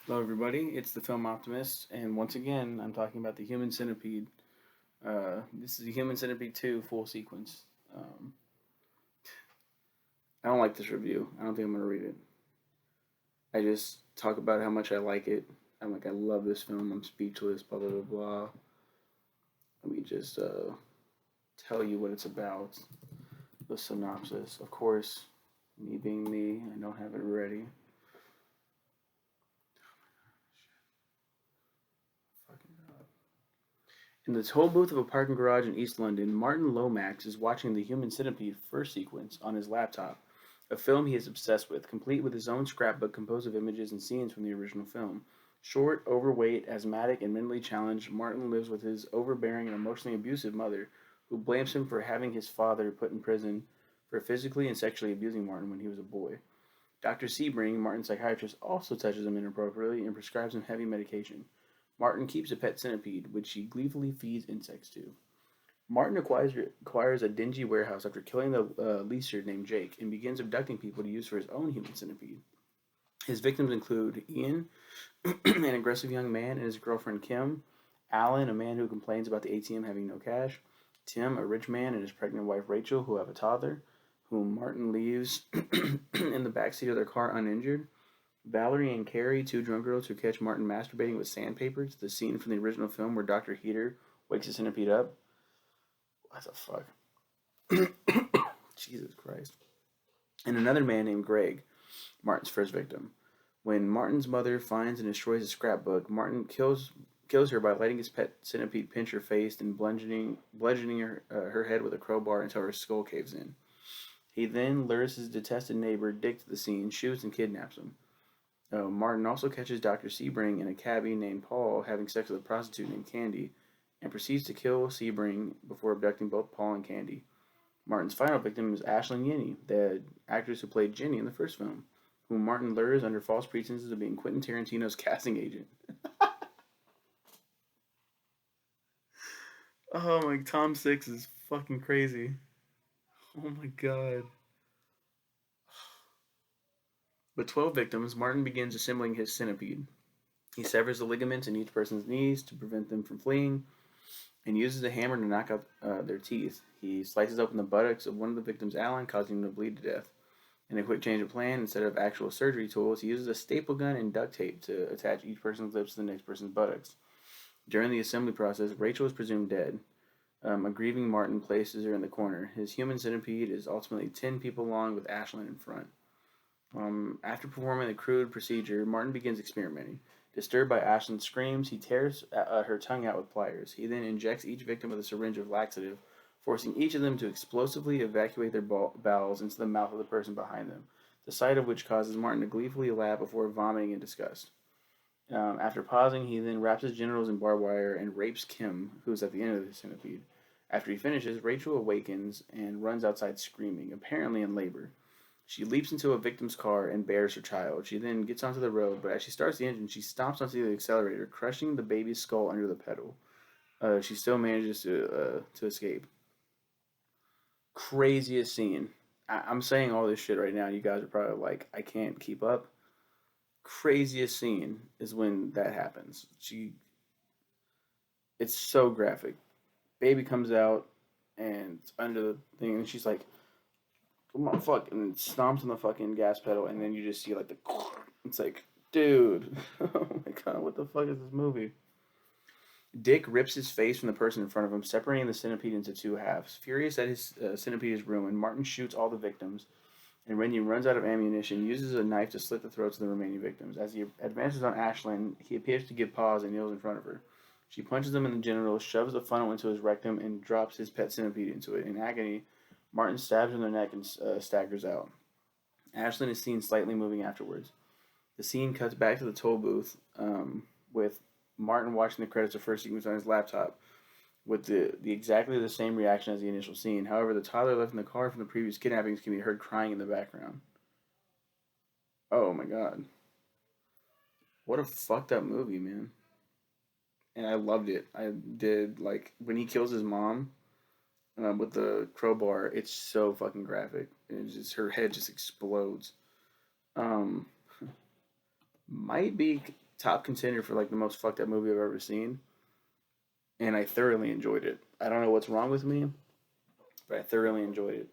Hello, everybody. It's the film Optimist, and once again, I'm talking about the Human Centipede. This is the Human Centipede 2 full sequence. Um, I don't like this review. I don't think I'm going to read it. I just talk about how much I like it. I love this film. I'm speechless, blah, blah, blah, blah. Let me just tell you what it's about. The synopsis. Of course, me being me, I don't have it ready. In the toll booth of a parking garage in East London, Martin Lomax is watching the Human Centipede first sequence on his laptop, a film he is obsessed with, complete with his own scrapbook composed of images and scenes from the original film. Short, overweight, asthmatic, and mentally challenged, Martin lives with his overbearing and emotionally abusive mother, who blames him for having his father put in prison for physically and sexually abusing Martin when he was a boy. Dr. Sebring, Martin's psychiatrist, also touches him inappropriately and prescribes him heavy medication. Martin keeps a pet centipede, which he gleefully feeds insects to. Martin acquires a dingy warehouse after killing the leaser named Jake and begins abducting people to use for his own human centipede. His victims include Ian, an aggressive young man, and his girlfriend Kim, Alan, a man who complains about the ATM having no cash, Tim, a rich man, and his pregnant wife Rachel, who have a toddler, whom Martin leaves in the backseat of their car uninjured, Valerie and Carrie, two drunk girls who catch Martin masturbating with sandpaper to the scene from the original film where Dr. Heater wakes the centipede up. What the fuck? Jesus Christ. And another man named Greg, Martin's first victim. When Martin's mother finds and destroys his scrapbook, Martin kills her by letting his pet centipede pinch her face and bludgeoning her head with a crowbar until her skull caves in. He then lures his detested neighbor Dick to the scene, shoots and kidnaps him. Martin also catches Dr. Sebring and a cabbie named Paul having sex with a prostitute named Candy, and proceeds to kill Sebring before abducting both Paul and Candy. Martin's final victim is Ashlyn Yenny, the actress who played Jenny in the first film, whom Martin lures under false pretenses of being Quentin Tarantino's casting agent. Oh my, Tom Six is fucking crazy. Oh my god. With 12 victims, Martin begins assembling his centipede. He severs the ligaments in each person's knees to prevent them from fleeing, and uses a hammer to knock out their teeth. He slices open the buttocks of one of the victims, Alan, causing him to bleed to death. In a quick change of plan, instead of actual surgery tools, he uses a staple gun and duct tape to attach each person's lips to the next person's buttocks. During the assembly process, Rachel is presumed dead. A grieving Martin places her in the corner. His human centipede is ultimately 10 people long with Ashlyn in front. After performing the crude procedure, Martin begins experimenting. Disturbed by Ashlyn's screams, he tears her tongue out with pliers. He then injects each victim with a syringe of laxative, forcing each of them to explosively evacuate their bowels into the mouth of the person behind them, the sight of which causes Martin to gleefully laugh before vomiting in disgust. After pausing, he then wraps his genitals in barbed wire and rapes Kim, who is at the end of the centipede. After he finishes, Rachel awakens and runs outside screaming, apparently in labor. She leaps into a victim's car and bears her child. She then gets onto the road, but as she starts the engine, she stomps onto the accelerator, crushing the baby's skull under the pedal. She still manages to escape. Craziest scene. I'm saying all this shit right now. You guys are probably like, I can't keep up. Craziest scene is when that happens. It's so graphic. Baby comes out and it's under the thing, and she's like, "Come on, fuck!" and it stomps on the fucking gas pedal, and then you just see like the. It's like, dude, oh my god, what the fuck is this movie? Dick rips his face from the person in front of him, separating the centipede into two halves. Furious that his centipede is ruined, Martin shoots all the victims, and when he runs out of ammunition, uses a knife to slit the throats of the remaining victims. As he advances on Ashlyn, he appears to give pause and kneels in front of her. She punches him in the genitals, shoves the funnel into his rectum, and drops his pet centipede into it. In agony, Martin stabs her in the neck and staggers out. Ashlyn is seen slightly moving afterwards. The scene cuts back to the toll booth with Martin watching the credits of first sequence on his laptop with the exactly the same reaction as the initial scene. However, the toddler left in the car from the previous kidnappings can be heard crying in the background. Oh my god. What a fucked up movie, man. And I loved it. I did, like, when he kills his mom with the crowbar, it's so fucking graphic. And it's just, her head just explodes. Um, might be top contender for like the most fucked up movie I've ever seen, and I thoroughly enjoyed it. I don't know what's wrong with me, but I thoroughly enjoyed it.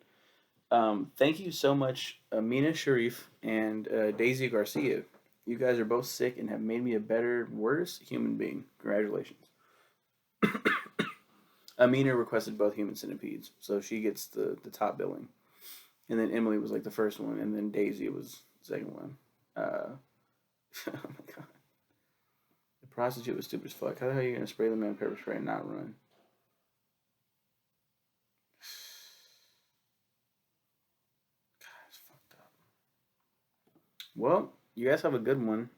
Thank you so much, Amina Sharif and Daisy Garcia. You guys are both sick and have made me a better, worse human being. Congratulations. Amina requested both human centipedes, so she gets the top billing. And then Emily was like the first one, and then Daisy was the second one. Oh my god. The prostitute was stupid as fuck. How the hell are you gonna spray the man pepper spray and not run? God, it's fucked up. Well, you guys have a good one.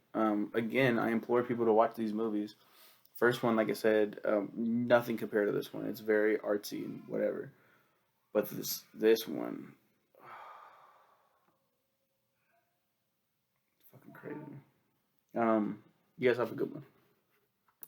Again, I implore people to watch these movies. First one, like I said, nothing compared to this one. It's very artsy and whatever. But this one, fucking crazy. You guys have a good one.